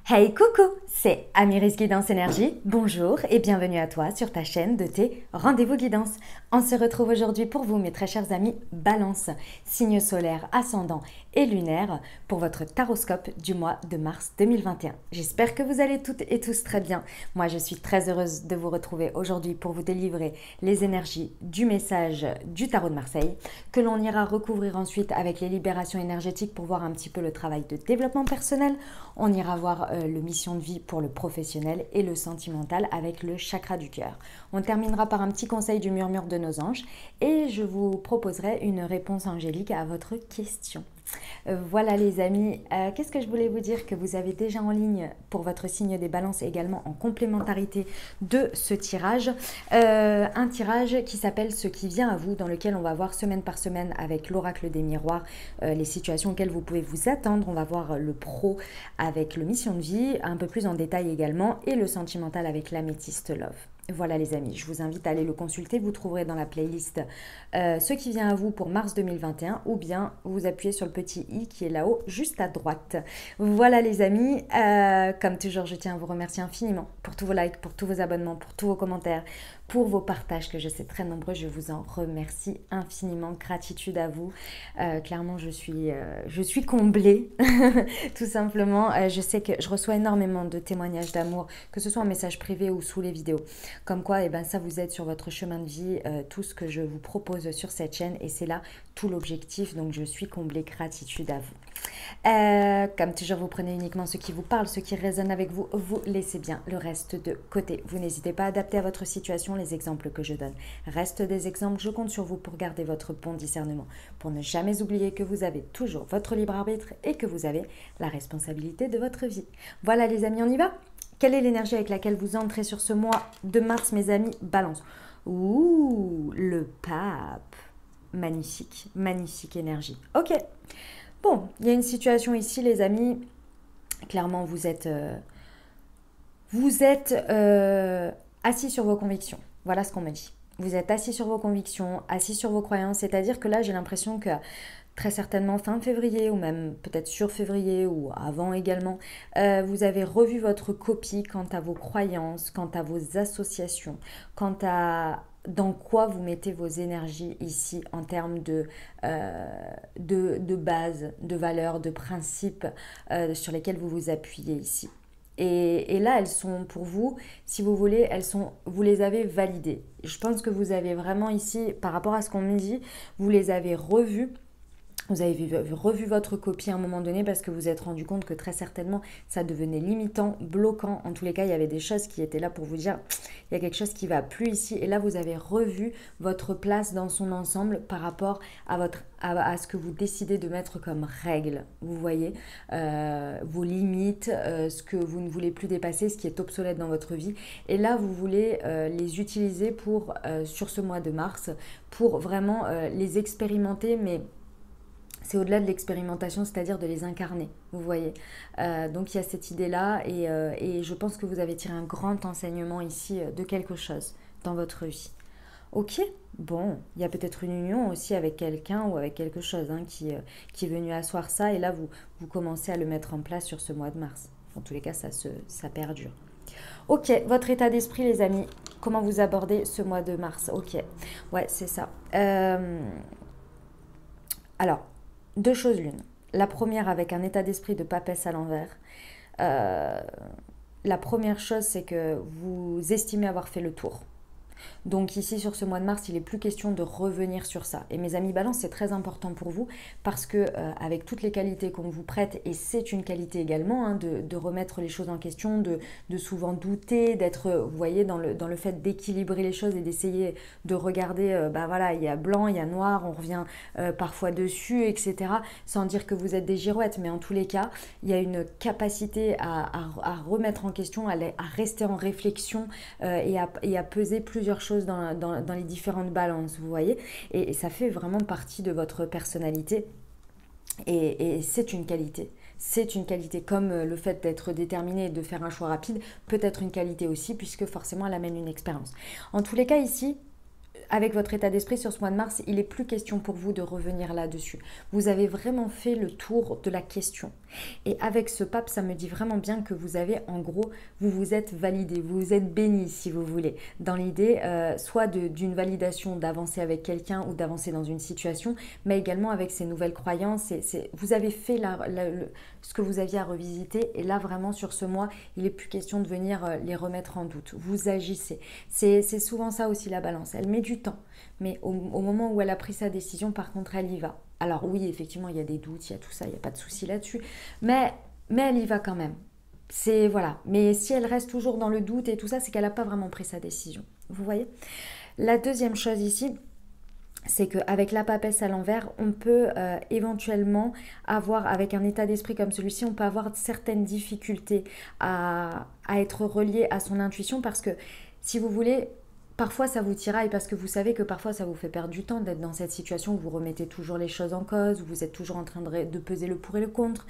Hey coucou, c'est Amiris Guidance Énergie. Bonjour et bienvenue à toi sur ta chaîne de tes rendez-vous guidance. On se retrouve aujourd'hui pour vous, mes très chers amis Balance, signe solaire, ascendant et lunaire pour votre taroscope du mois de mars 2021. J'espère que vous allez toutes et tous très bien. Moi, je suis très heureuse de vous retrouver aujourd'hui pour vous délivrer les énergies du message du tarot de Marseille que l'on ira recouvrir ensuite avec les libérations énergétiques pour voir un petit peu le travail de développement personnel. On ira voir le mission de vie pour le professionnel et le sentimental avec le chakra du cœur. On terminera par un petit conseil du murmure de nos anges et je vous proposerai une réponse angélique à votre question. Voilà les amis, qu'est-ce que je voulais vous dire que vous avez déjà en ligne pour votre signe des balances également en complémentarité de ce tirage, un tirage qui s'appelle ce qui vient à vous, dans lequel on va voir semaine par semaine avec l'oracle des miroirs les situations auxquelles vous pouvez vous attendre. On va voir le pro avec le mission de vie un peu plus en détail également et le sentimental avec l'améthyste love. Voilà les amis, je vous invite à aller le consulter, vous trouverez dans la playlist ce qui vient à vous pour mars 2021 ou bien vous appuyez sur le petit i qui est là-haut juste à droite. Voilà les amis, comme toujours je tiens à vous remercier infiniment pour tous vos likes, pour tous vos abonnements, pour tous vos commentaires, pour vos partages que je sais très nombreux, je vous en remercie infiniment, gratitude à vous. Clairement je suis comblée tout simplement. Je sais que je reçois énormément de témoignages d'amour, que ce soit en message privé ou sous les vidéos. Comme quoi, eh ben, ça vous aide sur votre chemin de vie, tout ce que je vous propose sur cette chaîne. Et c'est là tout l'objectif. Donc, je suis comblée. Gratitude à vous. Comme toujours, vous prenez uniquement ce qui vous parle, ce qui résonne avec vous. Vous laissez bien le reste de côté. Vous n'hésitez pas à adapter à votre situation les exemples que je donne. Restent des exemples. Je compte sur vous pour garder votre bon discernement. Pour ne jamais oublier que vous avez toujours votre libre arbitre et que vous avez la responsabilité de votre vie. Voilà les amis, on y va ? Quelle est l'énergie avec laquelle vous entrez sur ce mois de mars, mes amis Balance. Ouh, le pape. Magnifique, magnifique énergie. Ok. Bon, il y a une situation ici, les amis. Clairement, vous êtes assis sur vos convictions. Voilà ce qu'on me dit. Vous êtes assis sur vos convictions, assis sur vos croyances. C'est-à-dire que là, j'ai l'impression que très certainement fin février ou même peut-être sur février ou avant également, vous avez revu votre copie quant à vos croyances, quant à vos associations, quant à dans quoi vous mettez vos énergies ici en termes de base, de valeurs, de principes sur lesquels vous vous appuyez ici. Et là, elles sont pour vous, si vous voulez, vous les avez validées. Je pense que vous avez vraiment ici, par rapport à ce qu'on me dit, vous les avez revues. Vous avez revu votre copie à un moment donné parce que vous vous êtes rendu compte que très certainement ça devenait limitant, bloquant. En tous les cas, il y avait des choses qui étaient là pour vous dire il y a quelque chose qui ne va plus ici. Et là, vous avez revu votre place dans son ensemble par rapport à ce que vous décidez de mettre comme règle. Vous voyez, vos limites, ce que vous ne voulez plus dépasser, ce qui est obsolète dans votre vie. Et là, vous voulez les utiliser sur ce mois de mars pour vraiment les expérimenter, mais c'est au-delà de l'expérimentation, c'est-à-dire de les incarner, vous voyez. Donc il y a cette idée-là et je pense que vous avez tiré un grand enseignement ici de quelque chose dans votre vie. Ok, bon, il y a peut-être une union aussi avec quelqu'un ou avec quelque chose qui est venu asseoir ça et là vous commencez à le mettre en place sur ce mois de mars. En tous les cas, ça perdure. Ok, votre état d'esprit les amis, comment vous abordez ce mois de mars? Ok, ouais, c'est ça. Alors, deux choses l'une. La première avec un état d'esprit de papesse à l'envers. La première chose, c'est que vous estimez avoir fait le tour. Donc ici, sur ce mois de mars, il n'est plus question de revenir sur ça. Et mes amis balance, c'est très important pour vous parce que avec toutes les qualités qu'on vous prête, et c'est une qualité également de remettre les choses en question, de souvent douter, d'être, vous voyez, dans le fait d'équilibrer les choses et d'essayer de regarder, voilà, il y a blanc, il y a noir, on revient parfois dessus, etc. Sans dire que vous êtes des girouettes, mais en tous les cas, il y a une capacité à remettre en question, à rester en réflexion et à peser plusieurs choses dans les différentes balances, vous voyez, et ça fait vraiment partie de votre personnalité et c'est une qualité. C'est une qualité, comme le fait d'être déterminé et de faire un choix rapide peut être une qualité aussi, puisque forcément elle amène une expérience. En tous les cas ici, avec votre état d'esprit sur ce mois de mars, il n'est plus question pour vous de revenir là-dessus. Vous avez vraiment fait le tour de la question. Et avec ce pape, ça me dit vraiment bien que vous avez, en gros, vous vous êtes validé, vous vous êtes béni, si vous voulez, dans l'idée soit d'une validation d'avancer avec quelqu'un ou d'avancer dans une situation, mais également avec ces nouvelles croyances. Vous avez fait ce que vous aviez à revisiter, et là, vraiment, sur ce mois, il n'est plus question de venir les remettre en doute. Vous agissez. C'est souvent ça aussi, la balance. Elle met du temps, mais au moment où elle a pris sa décision, par contre, elle y va. Alors oui, effectivement, il y a des doutes, il y a tout ça, il n'y a pas de souci là-dessus, mais elle y va quand même. C'est voilà. Mais si elle reste toujours dans le doute et tout ça, c'est qu'elle n'a pas vraiment pris sa décision. Vous voyez? La deuxième chose ici, c'est qu'avec la papesse à l'envers, on peut éventuellement avoir, avec un état d'esprit comme celui-ci, on peut avoir certaines difficultés à être relié à son intuition, parce que, si vous voulez, parfois ça vous tiraille, parce que vous savez que parfois ça vous fait perdre du temps d'être dans cette situation où vous remettez toujours les choses en cause, où vous êtes toujours en train de peser le pour et le contre.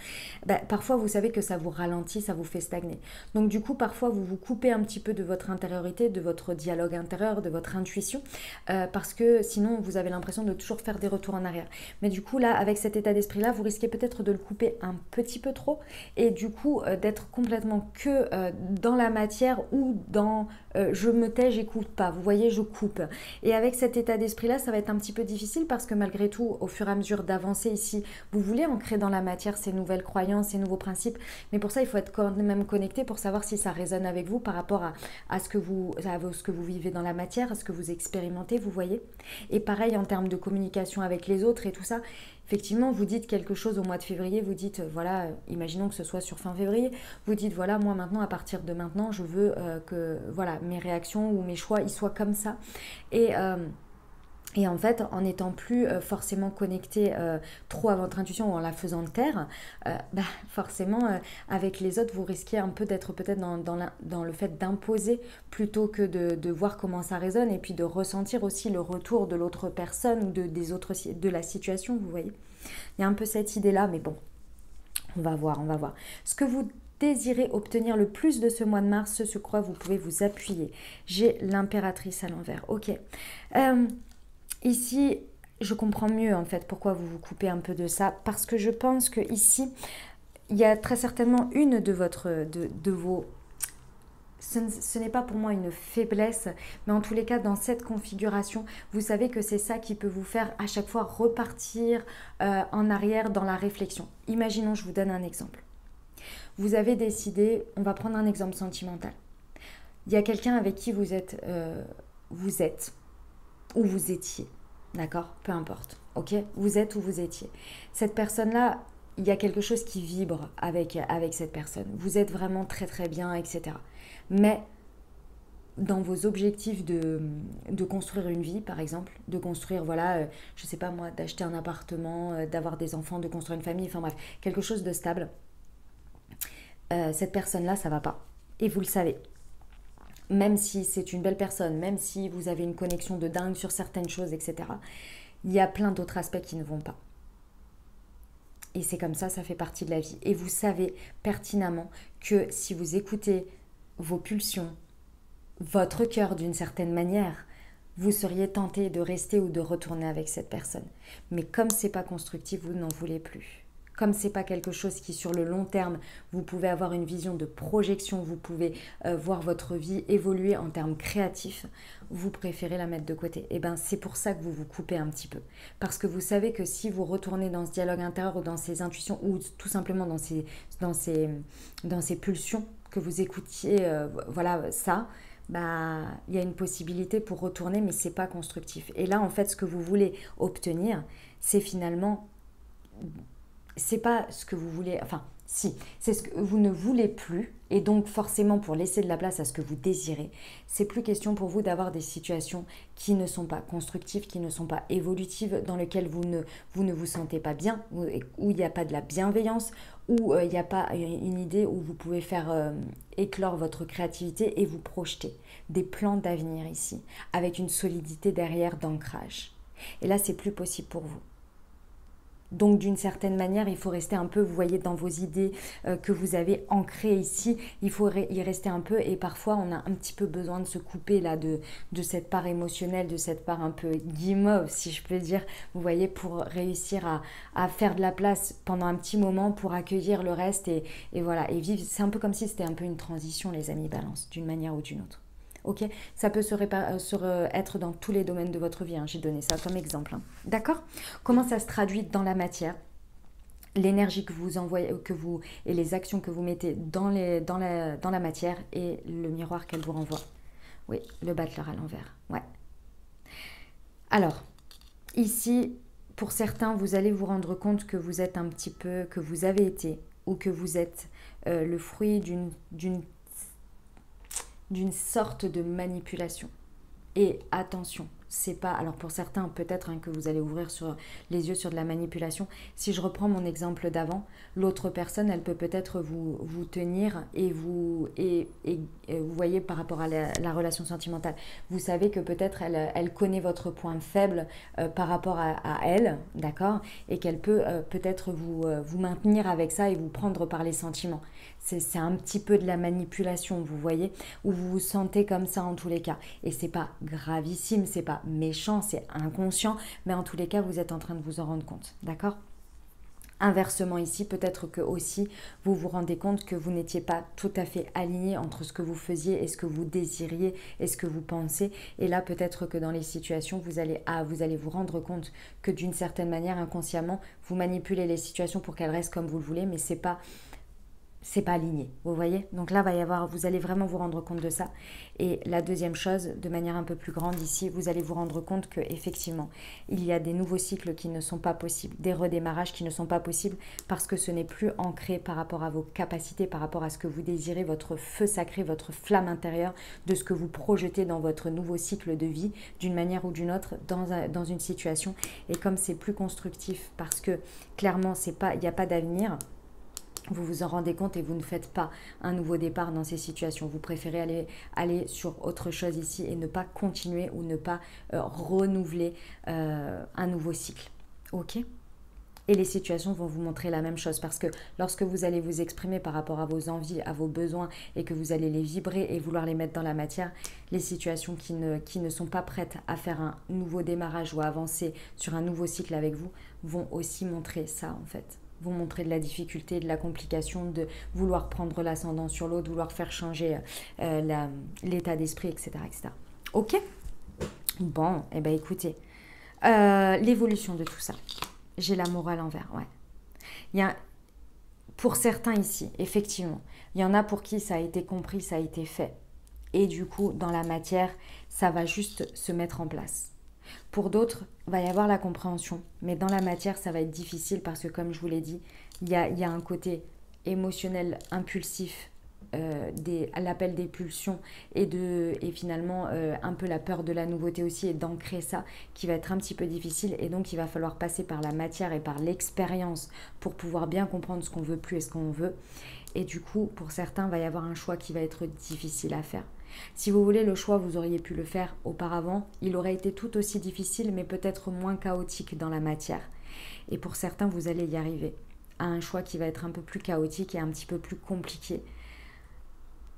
Parfois vous savez que ça vous ralentit, ça vous fait stagner. Donc du coup parfois vous vous coupez un petit peu de votre intériorité, de votre dialogue intérieur, de votre intuition, parce que sinon vous avez l'impression de toujours faire des retours en arrière. Mais du coup là, avec cet état d'esprit là, vous risquez peut-être de le couper un petit peu trop, et du coup d'être complètement que dans la matière, ou dans je me tais, j'écoute pas. Vous voyez, je coupe. Et avec cet état d'esprit-là, ça va être un petit peu difficile, parce que malgré tout, au fur et à mesure d'avancer ici, vous voulez ancrer dans la matière ces nouvelles croyances, ces nouveaux principes. Mais pour ça, il faut être quand même connecté pour savoir si ça résonne avec vous par rapport à ce que vous vivez dans la matière, à ce que vous expérimentez, vous voyez. Et pareil, en termes de communication avec les autres et tout ça, effectivement, vous dites quelque chose au mois de février, vous dites, voilà, imaginons que ce soit sur fin février, vous dites, voilà, moi maintenant, à partir de maintenant, je veux que, voilà, mes réactions ou mes choix, ils soient comme ça. Et en fait, en n'étant plus forcément connecté trop à votre intuition, ou en la faisant taire, forcément, avec les autres, vous risquez un peu d'être peut-être dans le fait d'imposer, plutôt que de voir comment ça résonne, et puis de ressentir aussi le retour de l'autre personne, ou de la situation, vous voyez. Il y a un peu cette idée-là, mais bon, on va voir. Ce que vous désirez obtenir le plus de ce mois de mars, ce sur quoi vous pouvez vous appuyer. J'ai l'impératrice à l'envers, ok. Ici, je comprends mieux en fait pourquoi vous vous coupez un peu de ça, parce que je pense que ici, il y a très certainement une de vos... Ce n'est pas pour moi une faiblesse, mais en tous les cas, dans cette configuration, vous savez que c'est ça qui peut vous faire à chaque fois repartir en arrière dans la réflexion. Imaginons, je vous donne un exemple. Vous avez décidé, on va prendre un exemple sentimental. Il y a quelqu'un avec qui vous êtes où vous étiez, d'accord? Peu importe, ok? Vous êtes où vous étiez. Cette personne-là, il y a quelque chose qui vibre avec cette personne. Vous êtes vraiment très très bien, etc. Mais dans vos objectifs de construire une vie, par exemple, de construire, voilà, je sais pas moi, d'acheter un appartement, d'avoir des enfants, de construire une famille, enfin bref, quelque chose de stable, cette personne-là, ça va pas. Et vous le savez. Même si c'est une belle personne, même si vous avez une connexion de dingue sur certaines choses, etc., il y a plein d'autres aspects qui ne vont pas. Et c'est comme ça fait partie de la vie. Et vous savez pertinemment que si vous écoutez vos pulsions, votre cœur d'une certaine manière, vous seriez tenté de rester ou de retourner avec cette personne. Mais comme c'est pas constructif, vous n'en voulez plus. Comme c'est pas quelque chose qui sur le long terme, vous pouvez avoir une vision de projection, vous pouvez voir votre vie évoluer en termes créatifs, vous préférez la mettre de côté. Et bien c'est pour ça que vous vous coupez un petit peu. Parce que vous savez que si vous retournez dans ce dialogue intérieur, ou dans ces intuitions, ou tout simplement dans ces pulsions, que vous écoutiez, voilà ça, il y a une possibilité pour retourner, mais c'est pas constructif. Et là en fait ce que vous voulez obtenir, c'est finalement... c'est pas ce que vous voulez, enfin si, c'est ce que vous ne voulez plus, et donc forcément pour laisser de la place à ce que vous désirez, c'est plus question pour vous d'avoir des situations qui ne sont pas constructives, qui ne sont pas évolutives, dans lesquelles vous ne vous sentez pas bien, où il n'y a pas de la bienveillance, où il n'y a pas une idée où vous pouvez faire éclore votre créativité et vous projeter des plans d'avenir ici, avec une solidité derrière d'ancrage. Et là c'est plus possible pour vous. Donc d'une certaine manière, il faut rester un peu, vous voyez, dans vos idées que vous avez ancrées ici, il faut y rester un peu et parfois on a un petit peu besoin de se couper là de cette part émotionnelle, de cette part un peu guimauve, si je peux dire, vous voyez, pour réussir à faire de la place pendant un petit moment pour accueillir le reste et voilà, et vivre. C'est un peu comme si c'était un peu une transition, les amis Balance, d'une manière ou d'une autre. Ok, ça peut être dans tous les domaines de votre vie, hein. J'ai donné ça comme exemple, hein. D'accord. Comment ça se traduit dans la matière? L'énergie que vous envoyez, et les actions que vous mettez dans la matière et le miroir qu'elle vous renvoie. Oui, le battleur à l'envers. Ouais. Alors, ici, pour certains, vous allez vous rendre compte que vous êtes un petit peu, que vous avez été, ou que vous êtes le fruit d'une sorte de manipulation. Et attention, c'est pas... Alors pour certains, peut-être hein, que vous allez ouvrir les yeux sur de la manipulation. Si je reprends mon exemple d'avant, l'autre personne, elle peut peut-être vous tenir et vous voyez par rapport à la relation sentimentale. Vous savez que peut-être elle connaît votre point faible par rapport à elle, d'accord? Et qu'elle peut peut-être vous maintenir avec ça et vous prendre par les sentiments. C'est un petit peu de la manipulation, vous voyez, où vous vous sentez comme ça en tous les cas. Et c'est pas gravissime, c'est pas méchant, c'est inconscient, mais en tous les cas, vous êtes en train de vous en rendre compte, d'accord? Inversement ici, peut-être que aussi vous vous rendez compte que vous n'étiez pas tout à fait aligné entre ce que vous faisiez et ce que vous désiriez et ce que vous pensez. Et là, peut-être que dans les situations, vous allez vous rendre compte que d'une certaine manière, inconsciemment, vous manipulez les situations pour qu'elles restent comme vous le voulez, mais c'est pas aligné, vous voyez. Donc là, vous allez vraiment vous rendre compte de ça. Et la deuxième chose, de manière un peu plus grande ici, vous allez vous rendre compte que effectivement, il y a des nouveaux cycles qui ne sont pas possibles, des redémarrages qui ne sont pas possibles parce que ce n'est plus ancré par rapport à vos capacités, par rapport à ce que vous désirez, votre feu sacré, votre flamme intérieure, de ce que vous projetez dans votre nouveau cycle de vie, d'une manière ou d'une autre, dans une situation. Et comme c'est plus constructif, parce que clairement, il n'y a pas d'avenir, vous vous en rendez compte et vous ne faites pas un nouveau départ dans ces situations. Vous préférez aller sur autre chose ici et ne pas continuer ou ne pas renouveler un nouveau cycle. Ok ? Et les situations vont vous montrer la même chose parce que lorsque vous allez vous exprimer par rapport à vos envies, à vos besoins et que vous allez les vibrer et vouloir les mettre dans la matière, les situations qui ne sont pas prêtes à faire un nouveau démarrage ou à avancer sur un nouveau cycle avec vous vont aussi montrer ça en fait. Vont montrer de la difficulté, de la complication, de vouloir prendre l'ascendant sur l'autre, vouloir faire changer l'état d'esprit, etc., etc. Ok ? Bon, eh bien écoutez, l'évolution de tout ça. J'ai l'amour à l'envers, ouais. Il y a, pour certains ici, effectivement, il y en a pour qui ça a été compris, ça a été fait. Et du coup, dans la matière, ça va juste se mettre en place. Pour d'autres, il va y avoir la compréhension, mais dans la matière, ça va être difficile parce que, comme je vous l'ai dit, il y a un côté émotionnel impulsif, l'appel des pulsions et finalement un peu la peur de la nouveauté aussi et d'ancrer ça qui va être un petit peu difficile et donc il va falloir passer par la matière et par l'expérience pour pouvoir bien comprendre ce qu'on veut plus et ce qu'on veut. Et du coup, pour certains, il va y avoir un choix qui va être difficile à faire. Si vous voulez, le choix, vous auriez pu le faire auparavant. Il aurait été tout aussi difficile, mais peut-être moins chaotique dans la matière. Et pour certains, vous allez y arriver à un choix qui va être un peu plus chaotique et un petit peu plus compliqué.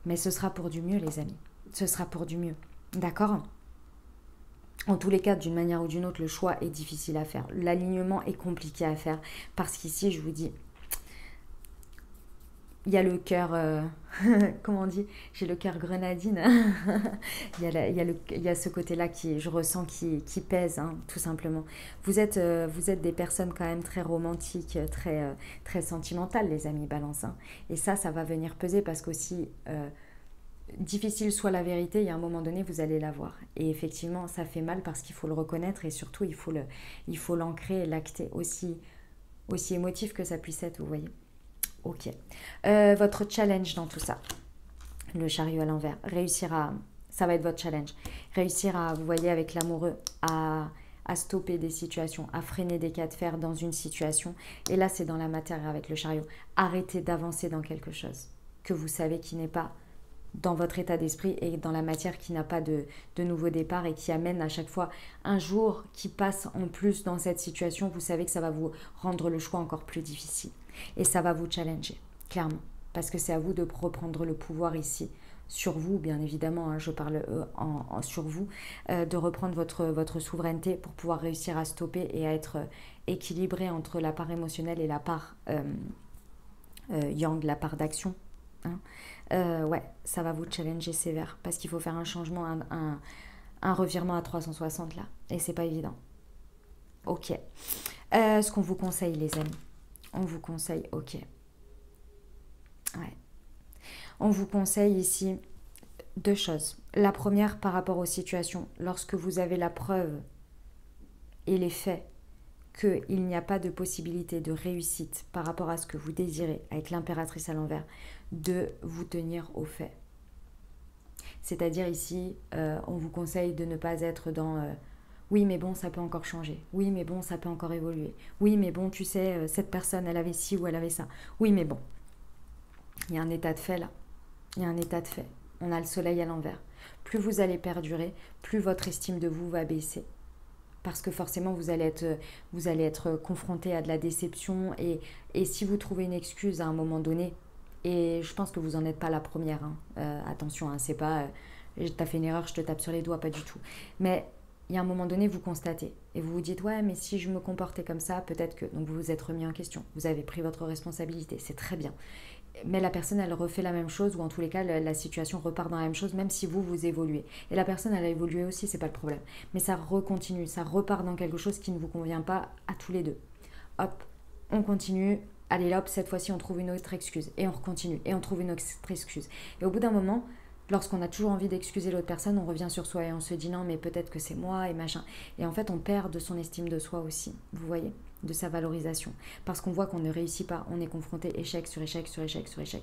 Mais ce sera pour du mieux, les amis. Ce sera pour du mieux. D'accord ? En tous les cas, d'une manière ou d'une autre, le choix est difficile à faire. L'alignement est compliqué à faire. Parce qu'ici, je vous dis... Il y a le cœur, comment on dit? J'ai le cœur grenadine. il y a ce côté-là je ressens qui pèse, hein, tout simplement. Vous êtes des personnes quand même très romantiques, très sentimentales, les amis Balance. Hein. Et ça va venir peser parce qu'aussi, difficile soit la vérité, il y a un moment donné, vous allez la voir. Et effectivement, ça fait mal parce qu'il faut le reconnaître et surtout, il faut l'ancrer et l'acter aussi émotif que ça puisse être, vous voyez. Ok. Votre challenge dans tout ça, le chariot à l'envers, ça va être votre challenge. Réussir à, vous voyez, avec l'amoureux, à stopper des situations, à freiner des cas de fer dans une situation. Et là, c'est dans la matière avec le chariot. Arrêtez d'avancer dans quelque chose que vous savez qui n'est pas dans votre état d'esprit et dans la matière qui n'a pas de nouveau départ et qui amène à chaque fois un jour qui passe en plus dans cette situation, vous savez que ça va vous rendre le choix encore plus difficile. Et ça va vous challenger, clairement. Parce que c'est à vous de reprendre le pouvoir ici, sur vous, bien évidemment, hein, je parle sur vous, de reprendre votre souveraineté pour pouvoir réussir à stopper et à être équilibré entre la part émotionnelle et la part yang, la part d'action. Hein. Ouais, ça va vous challenger sévère parce qu'il faut faire un changement, un revirement à 360 là. Et c'est pas évident. Ok. Ce qu'on vous conseille, les amis. On vous conseille, ok. Ouais. On vous conseille ici 2 choses. La première, par rapport aux situations, lorsque vous avez la preuve et les faits qu'il n'y a pas de possibilité de réussite par rapport à ce que vous désirez, avec l'impératrice à l'envers, de vous tenir aux faits. C'est-à-dire ici, on vous conseille de ne pas être dans oui mais bon ça peut encore changer, oui mais bon ça peut encore évoluer, oui mais bon tu sais cette personne elle avait ci ou elle avait ça, oui mais bon. Il y a un état de fait là, il y a un état de fait, on a le soleil à l'envers. Plus vous allez perdurer, plus votre estime de vous va baisser. Parce que forcément vous allez être confronté à de la déception et si vous trouvez une excuse à un moment donné, et je pense que vous n'en êtes pas la première, hein. Attention, hein, c'est pas t'as fait une erreur, je te tape sur les doigts, pas du tout. Mais il y a un moment donné, vous constatez et vous vous dites ouais, mais si je me comportais comme ça, peut-être que. Donc vous vous êtes remis en question, vous avez pris votre responsabilité, c'est très bien. Mais la personne, elle refait la même chose ou en tous les cas, la situation repart dans la même chose, même si vous évoluez. Et la personne, elle a évolué aussi, c'est pas le problème. Mais ça recontinue, ça repart dans quelque chose qui ne vous convient pas à tous les deux. Hop, on continue. Allez là, hop, cette fois-ci, on trouve une autre excuse. Et on recontinue. Et on trouve une autre excuse. Et au bout d'un moment, lorsqu'on a toujours envie d'excuser l'autre personne, on revient sur soi et on se dit non, mais peut-être que c'est moi et machin. Et en fait, on perd de son estime de soi aussi. Vous voyez ? De sa valorisation. Parce qu'on voit qu'on ne réussit pas. On est confronté échec sur échec sur échec sur échec.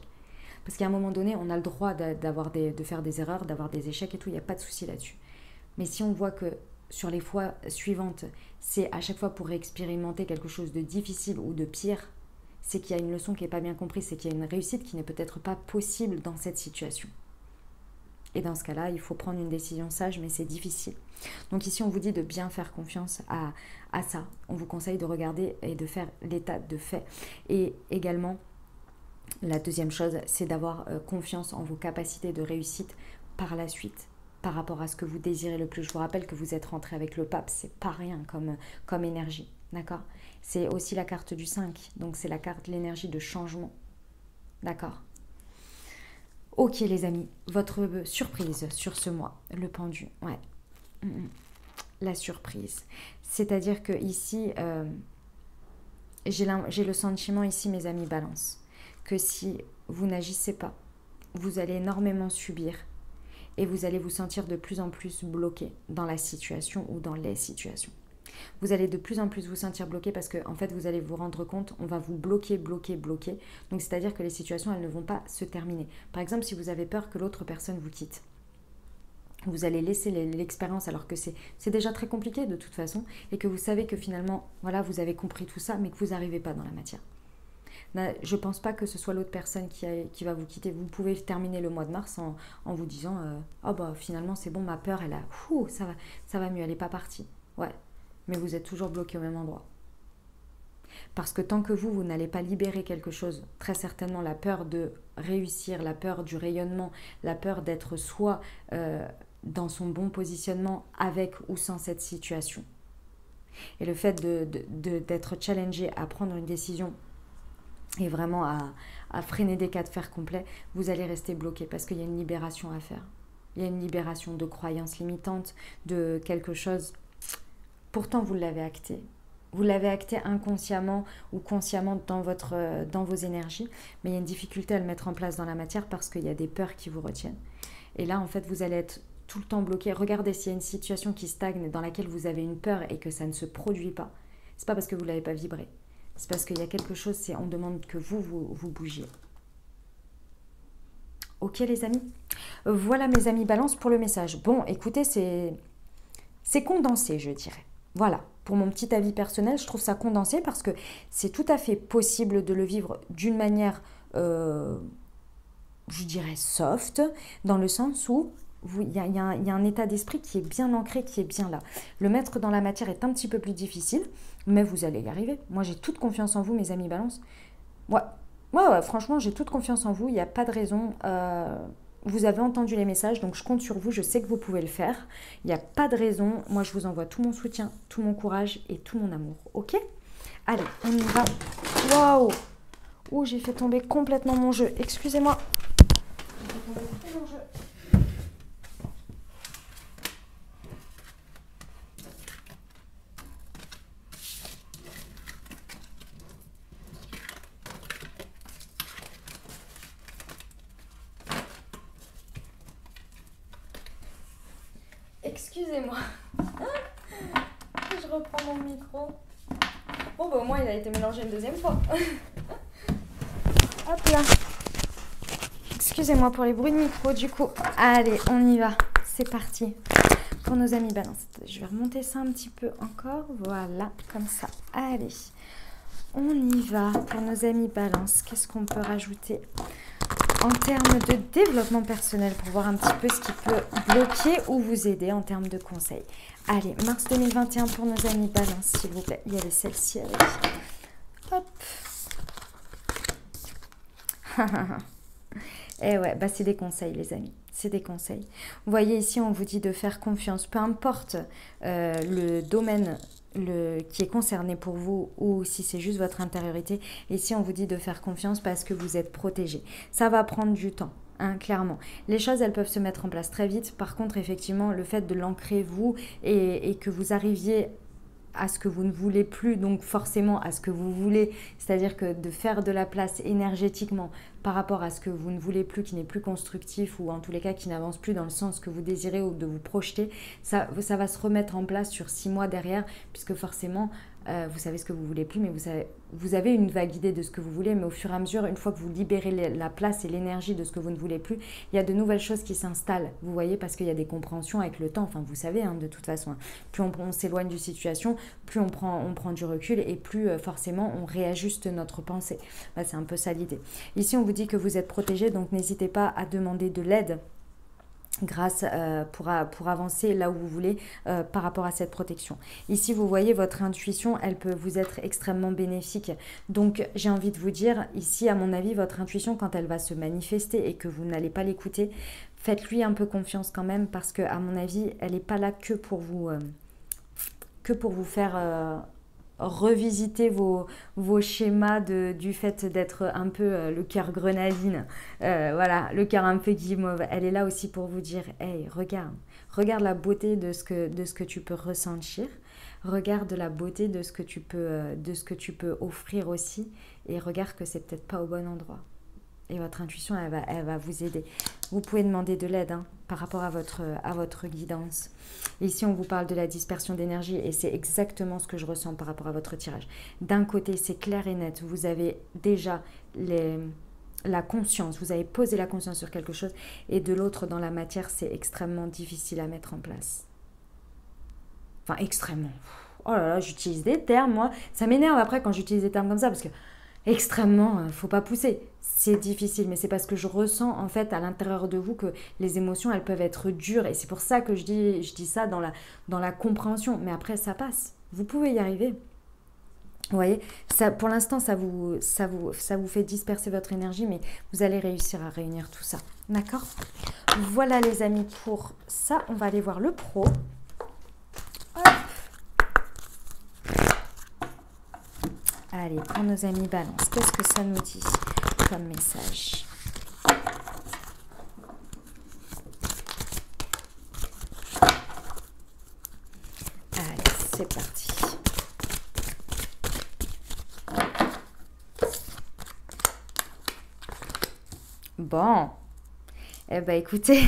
Parce qu'à un moment donné, on a le droit de faire des erreurs, d'avoir des échecs et tout. Il n'y a pas de souci là-dessus. Mais si on voit que sur les fois suivantes, c'est à chaque fois pour expérimenter quelque chose de difficile ou de pire, c'est qu'il y a une leçon qui n'est pas bien comprise, c'est qu'il y a une réussite qui n'est peut-être pas possible dans cette situation. Et dans ce cas-là, il faut prendre une décision sage, mais c'est difficile. Donc ici, on vous dit de bien faire confiance à ça. On vous conseille de regarder et de faire l'état de fait. Et également, la deuxième chose, c'est d'avoir confiance en vos capacités de réussite par la suite, par rapport à ce que vous désirez le plus. Je vous rappelle que vous êtes rentré avec le pape, c'est pas rien comme énergie. D'accord ? C'est aussi la carte du 5, donc c'est la carte de l'énergie de changement. D'accord ? Ok les amis, votre surprise sur ce mois, le pendu, ouais. La surprise. C'est-à-dire que ici, j'ai le sentiment ici, mes amis balance, que si vous n'agissez pas, vous allez énormément subir et vous allez vous sentir de plus en plus bloqué dans la situation ou dans les situations. Vous allez de plus en plus vous sentir bloqué parce que en fait vous allez vous rendre compte, on va vous bloquer. Donc c'est-à-dire que les situations elles ne vont pas se terminer. Par exemple, si vous avez peur que l'autre personne vous quitte, vous allez laisser l'expérience alors que c'est déjà très compliqué de toute façon et que vous savez que finalement voilà vous avez compris tout ça mais que vous n'arrivez pas dans la matière. Je ne pense pas que ce soit l'autre personne qui va vous quitter. Vous pouvez terminer le mois de mars en vous disant oh bah finalement c'est bon, ma peur elle a ça va mieux, elle n'est pas partie. Ouais. Mais vous êtes toujours bloqué au même endroit. Parce que tant que vous n'allez pas libérer quelque chose, très certainement la peur de réussir, la peur du rayonnement, la peur d'être soit dans son bon positionnement avec ou sans cette situation. Et le fait d'être challengé à prendre une décision et vraiment à freiner des cas de fer complets, vous allez rester bloqué parce qu'il y a une libération à faire. Il y a une libération de croyances limitantes, de quelque chose. Pourtant, vous l'avez acté. Vous l'avez acté inconsciemment ou consciemment dans vos énergies, mais il y a une difficulté à le mettre en place dans la matière parce qu'il y a des peurs qui vous retiennent. Et là, en fait, vous allez être tout le temps bloqué. Regardez s'il y a une situation qui stagne dans laquelle vous avez une peur et que ça ne se produit pas. C'est pas parce que vous ne l'avez pas vibré. C'est parce qu'il y a quelque chose, on demande que vous bougiez. Ok les amis ? Voilà mes amis balance pour le message. Bon, écoutez, c'est condensé, je dirais. Voilà, pour mon petit avis personnel, je trouve ça condensé parce que c'est tout à fait possible de le vivre d'une manière je dirais soft, dans le sens où il y a un état d'esprit qui est bien ancré, qui est bien là. Le mettre dans la matière est un petit peu plus difficile, mais vous allez y arriver. Moi, j'ai toute confiance en vous, mes amis Balance. Ouais, ouais, franchement, j'ai toute confiance en vous. Il n'y a pas de raison. Vous avez entendu les messages, donc je compte sur vous. Je sais que vous pouvez le faire. Il n'y a pas de raison. Moi, je vous envoie tout mon soutien, tout mon courage et tout mon amour. Ok? Allez, on y va. Waouh! Oh, j'ai fait tomber complètement mon jeu. Excusez-moi. J'ai fait tomber tout mon jeu. Excusez-moi. Je reprends mon micro. Bon, bah au moins il a été mélangé une deuxième fois. Hop là. Excusez-moi pour les bruits de micro du coup. Allez, on y va. C'est parti. Pour nos amis Balance. Je vais remonter ça un petit peu encore. Voilà, comme ça. Allez. On y va. Pour nos amis Balance, qu'est-ce qu'on peut rajouter en termes de développement personnel pour voir un petit peu ce qui peut bloquer ou vous aider en termes de conseils. Allez, mars 2021 pour nos amis Balance, s'il vous plaît. Il y avait celle-ci avec. Hop. Et ouais, bah c'est des conseils, les amis. C'est des conseils. Vous voyez ici, on vous dit de faire confiance. Peu importe le domaine qui est concerné pour vous ou si c'est juste votre intériorité. Ici, on vous dit de faire confiance parce que vous êtes protégé. Ça va prendre du temps. Hein, clairement. Les choses, elles peuvent se mettre en place très vite. Par contre, effectivement, le fait de l'ancrer vous et que vous arriviez à ce que vous ne voulez plus, donc forcément à ce que vous voulez, c'est-à-dire que de faire de la place énergétiquement par rapport à ce que vous ne voulez plus, qui n'est plus constructif ou en tous les cas qui n'avance plus dans le sens que vous désirez ou de vous projeter, ça va se remettre en place sur 6 mois derrière, puisque forcément vous savez ce que vous voulez plus, mais vous avez une vague idée de ce que vous voulez, mais au fur et à mesure, une fois que vous libérez la place et l'énergie de ce que vous ne voulez plus, il y a de nouvelles choses qui s'installent, vous voyez, parce qu'il y a des compréhensions avec le temps, enfin vous savez, hein, de toute façon, plus on s'éloigne d'une situation, plus on prend du recul et plus forcément on réajuste notre pensée. Là, c'est un peu ça l'idée. Ici, on vous dit que vous êtes protégé, donc n'hésitez pas à demander de l'aide grâce pour avancer là où vous voulez par rapport à cette protection. Ici, vous voyez, votre intuition, elle peut vous être extrêmement bénéfique. Donc, j'ai envie de vous dire, ici, à mon avis, votre intuition, quand elle va se manifester et que vous n'allez pas l'écouter, faites-lui un peu confiance quand même parce que, à mon avis, elle n'est pas là que pour vous faire revisiter vos schémas du fait d'être un peu le cœur grenadine, voilà, le cœur un peu guimauve. Elle est là aussi pour vous dire, hey, regarde la beauté de ce que tu peux ressentir, regarde la beauté de ce que tu peux offrir aussi, et regarde que c'est peut-être pas au bon endroit. Et votre intuition, elle va vous aider. Vous pouvez demander de l'aide par rapport à votre guidance. Ici, on vous parle de la dispersion d'énergie et c'est exactement ce que je ressens par rapport à votre tirage. D'un côté, c'est clair et net. Vous avez déjà la conscience. Vous avez posé la conscience sur quelque chose. Et de l'autre, dans la matière, c'est extrêmement difficile à mettre en place. Enfin, extrêmement. Oh là là, j'utilise des termes, moi. Ça m'énerve après quand j'utilise des termes comme ça parce que extrêmement, faut pas pousser. C'est difficile, mais c'est parce que je ressens en fait à l'intérieur de vous que les émotions, elles peuvent être dures. Et c'est pour ça que je dis ça dans la compréhension. Mais après, ça passe. Vous pouvez y arriver. Vous voyez, ça, pour l'instant, ça vous fait disperser votre énergie, mais vous allez réussir à réunir tout ça. D'accord? Voilà les amis pour ça. On va aller voir le pro. Hop. Allez, pour nos amis Balance, qu'est-ce que ça nous dit comme message? Allez, c'est parti. Bon, eh ben écoutez,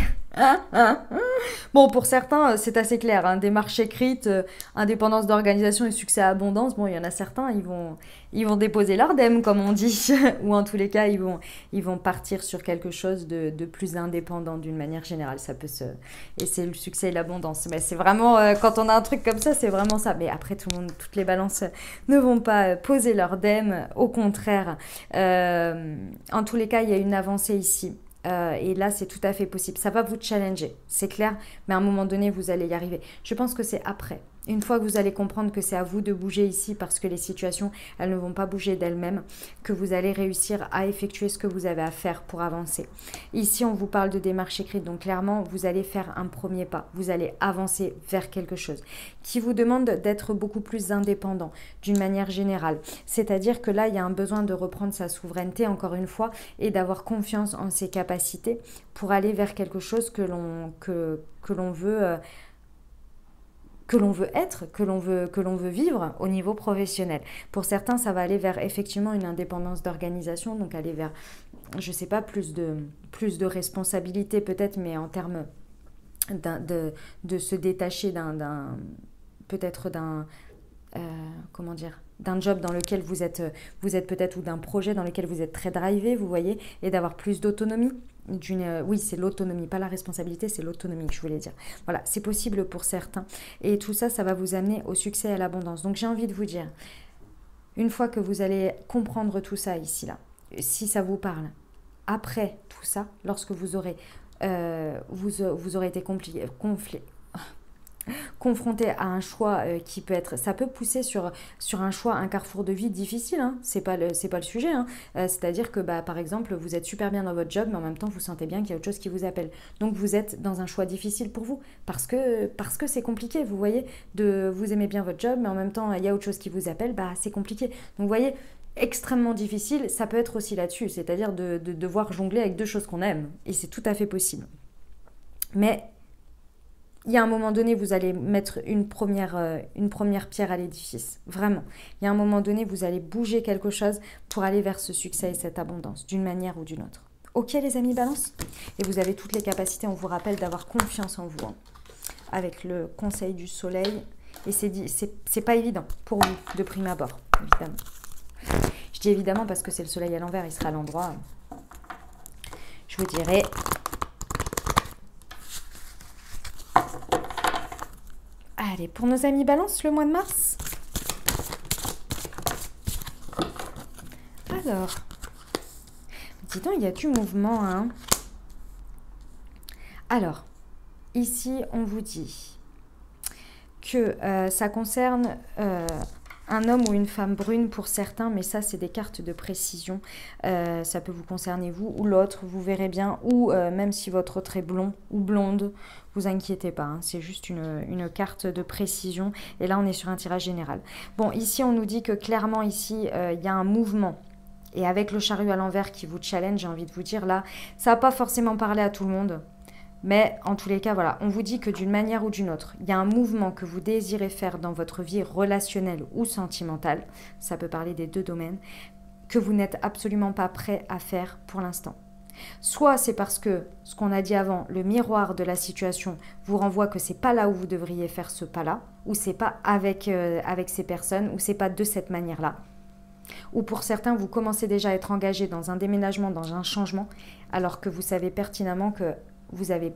bon, pour certains, c'est assez clair, hein, démarche écrite, indépendance d'organisation et succès à abondance. Bon, il y en a certains, ils vont déposer leur dème, comme on dit, ou en tous les cas, ils vont partir sur quelque chose de plus indépendant d'une manière générale. Ça peut et c'est le succès et l'abondance. Mais c'est vraiment, quand on a un truc comme ça, c'est vraiment ça. Mais après, toutes les balances ne vont pas poser leur dème, au contraire. En tous les cas, il y a une avancée ici. Et là, c'est tout à fait possible. Ça va vous challenger, c'est clair, mais à un moment donné, vous allez y arriver. Je pense que c'est après. Une fois que vous allez comprendre que c'est à vous de bouger ici parce que les situations, elles ne vont pas bouger d'elles-mêmes, que vous allez réussir à effectuer ce que vous avez à faire pour avancer. Ici, on vous parle de démarche écrite, donc clairement, vous allez faire un premier pas. Vous allez avancer vers quelque chose qui vous demande d'être beaucoup plus indépendant d'une manière générale. C'est-à-dire que là, il y a un besoin de reprendre sa souveraineté, encore une fois, et d'avoir confiance en ses capacités pour aller vers quelque chose que l'on veut... que l'on veut être, que l'on veut vivre au niveau professionnel. Pour certains, ça va aller vers effectivement une indépendance d'organisation, donc aller vers, je ne sais pas, plus de responsabilité peut-être, mais en termes de se détacher peut-être comment dire, d'un job dans lequel vous êtes peut-être, ou d'un projet dans lequel vous êtes très drivé, vous voyez, et d'avoir plus d'autonomie. Oui, c'est l'autonomie, pas la responsabilité, c'est l'autonomie que je voulais dire. Voilà, c'est possible pour certains. Et tout ça, ça va vous amener au succès et à l'abondance. Donc j'ai envie de vous dire, une fois que vous allez comprendre tout ça ici, là, si ça vous parle, après tout ça, lorsque vous aurez été confronté à un choix qui peut être, ça peut pousser sur un choix, un carrefour de vie difficile, hein. C'est pas le sujet, hein. C'est-à-dire que par exemple vous êtes super bien dans votre job, mais en même temps vous sentez bien qu'il y a autre chose qui vous appelle, donc vous êtes dans un choix difficile pour vous, parce que c'est compliqué, vous voyez, vous aimez bien votre job, mais en même temps il y a autre chose qui vous appelle, c'est compliqué, donc vous voyez, extrêmement difficile, ça peut être aussi là-dessus, c'est-à-dire de devoir jongler avec deux choses qu'on aime, et c'est tout à fait possible, mais il y a un moment donné, vous allez mettre une première pierre à l'édifice. Vraiment. Il y a un moment donné, vous allez bouger quelque chose pour aller vers ce succès et cette abondance, d'une manière ou d'une autre. Ok les amis Balance? Et vous avez toutes les capacités, on vous rappelle d'avoir confiance en vous, hein, avec le conseil du soleil. Et c'est pas évident pour vous, de prime abord, évidemment. Je dis évidemment parce que c'est le soleil à l'envers, il sera à l'endroit. Je vous dirais... Allez, pour nos amis Balance, le mois de mars. Alors, dis donc, il y a du mouvement, hein. Alors, ici, on vous dit que ça concerne un homme ou une femme brune pour certains, mais ça, c'est des cartes de précision. Ça peut vous concerner vous ou l'autre, vous verrez bien. Ou même si votre autre est blond ou blonde, vous inquiétez pas, hein, c'est juste une carte de précision. Et là, on est sur un tirage général. Bon, ici, on nous dit que clairement, ici, il y a un mouvement. Et avec le chariot à l'envers qui vous challenge, j'ai envie de vous dire, là, ça va pas forcément parler à tout le monde. Mais en tous les cas, voilà, on vous dit que d'une manière ou d'une autre, il y a un mouvement que vous désirez faire dans votre vie relationnelle ou sentimentale, ça peut parler des deux domaines, que vous n'êtes absolument pas prêt à faire pour l'instant. Soit c'est parce que, ce qu'on a dit avant, le miroir de la situation vous renvoie que c'est pas là où vous devriez faire ce pas-là, ou c'est pas avec ces personnes, ou c'est pas de cette manière-là. Ou pour certains, vous commencez déjà à être engagé dans un déménagement, dans un changement, alors que vous savez pertinemment que vous avez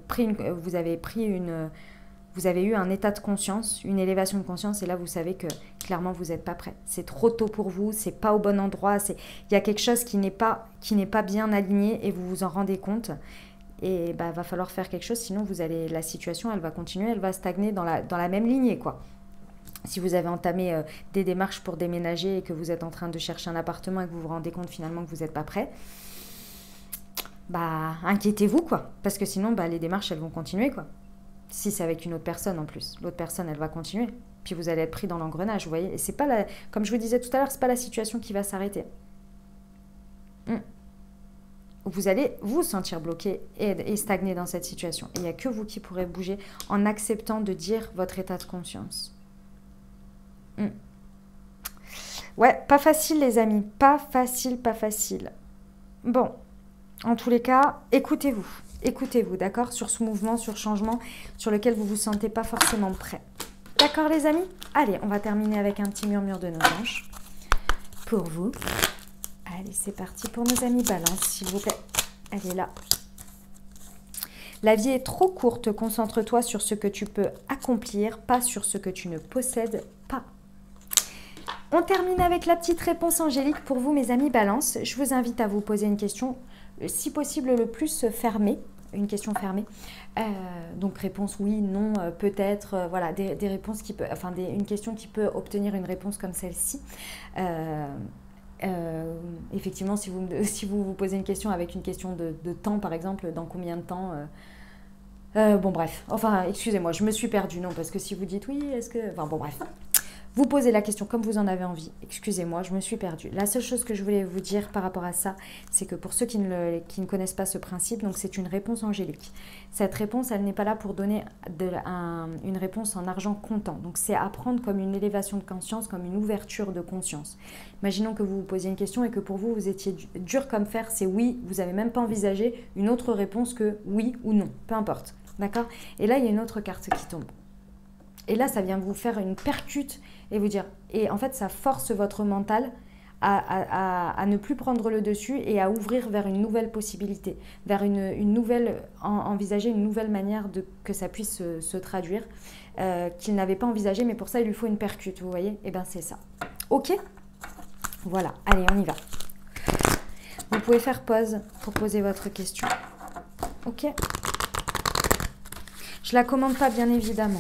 eu un état de conscience, une élévation de conscience, et là vous savez que clairement vous n'êtes pas prêt. C'est trop tôt pour vous, c'est pas au bon endroit, il y a quelque chose qui n'est pas bien aligné et vous vous en rendez compte. Et va falloir faire quelque chose, sinon la situation elle va continuer, elle va stagner dans la même lignée, quoi. Si vous avez entamé des démarches pour déménager et que vous êtes en train de chercher un appartement et que vous vous rendez compte finalement que vous n'êtes pas prêt, inquiétez-vous, quoi. Parce que sinon, les démarches, elles vont continuer, quoi. Si c'est avec une autre personne, en plus. L'autre personne, elle va continuer. Puis vous allez être pris dans l'engrenage, vous voyez. Et c'est pas comme je vous disais tout à l'heure, c'est pas la situation qui va s'arrêter. Vous allez vous sentir bloqué et stagner dans cette situation. Et il n'y a que vous qui pourrez bouger en acceptant de dire votre état de conscience. Ouais, pas facile, les amis. Pas facile, pas facile. Bon. En tous les cas, écoutez-vous, d'accord, sur ce mouvement, sur ce changement, sur lequel vous ne vous sentez pas forcément prêt. D'accord, les amis? Allez, on va terminer avec un petit murmure de nos anges. Pour vous. Allez, c'est parti pour nos amis Balance, s'il vous plaît. Elle est là. La vie est trop courte, concentre-toi sur ce que tu peux accomplir, pas sur ce que tu ne possèdes pas. On termine avec la petite réponse angélique pour vous, mes amis Balance. Je vous invite à vous poser une question. si possible le plus fermée, une question fermée. Donc réponse oui, non, peut-être, voilà, des réponses qui peuvent, enfin une question qui peut obtenir une réponse comme celle-ci. Effectivement, si vous vous posez une question avec une question de temps, par exemple, dans combien de temps bon bref, enfin excusez-moi, je me suis perdue, non, parce que si vous dites oui, est-ce que... Enfin bon bref, vous posez la question comme vous en avez envie. Excusez-moi, je me suis perdue. La seule chose que je voulais vous dire par rapport à ça, c'est que pour ceux qui ne connaissent pas ce principe, donc c'est une réponse angélique. Cette réponse, elle n'est pas là pour donner une réponse en argent comptant. Donc c'est à prendre comme une élévation de conscience, comme une ouverture de conscience. Imaginons que vous vous posiez une question et que pour vous, vous étiez dur comme fer, c'est oui, vous n'avez même pas envisagé une autre réponse que oui ou non, peu importe. D'accord? Et là, il y a une autre carte qui tombe. Et là, ça vient vous faire une percute et vous dire... Et en fait, ça force votre mental à ne plus prendre le dessus et à ouvrir vers une nouvelle possibilité, vers une nouvelle... envisager une nouvelle manière que ça puisse se traduire, qu'il n'avait pas envisagé, mais pour ça, il lui faut une percute, vous voyez? Et bien, c'est ça. Ok? Voilà, allez, on y va. Vous pouvez faire pause pour poser votre question. Ok? Je la commande pas, bien évidemment.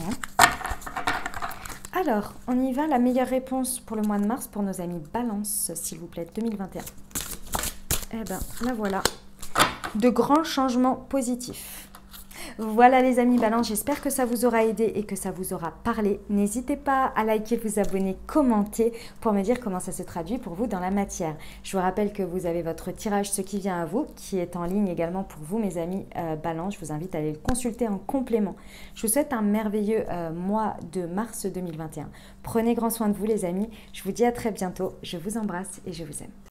Alors, on y va. La meilleure réponse pour le mois de mars pour nos amis Balance, s'il vous plaît, 2021. Eh bien, la voilà. De grands changements positifs. Voilà les amis Balance, j'espère que ça vous aura aidé et que ça vous aura parlé. N'hésitez pas à liker, vous abonner, commenter pour me dire comment ça se traduit pour vous dans la matière. Je vous rappelle que vous avez votre tirage Ce qui vient à vous qui est en ligne également pour vous mes amis Balance. Je vous invite à aller le consulter en complément. Je vous souhaite un merveilleux mois de mars 2021. Prenez grand soin de vous les amis. Je vous dis à très bientôt. Je vous embrasse et je vous aime.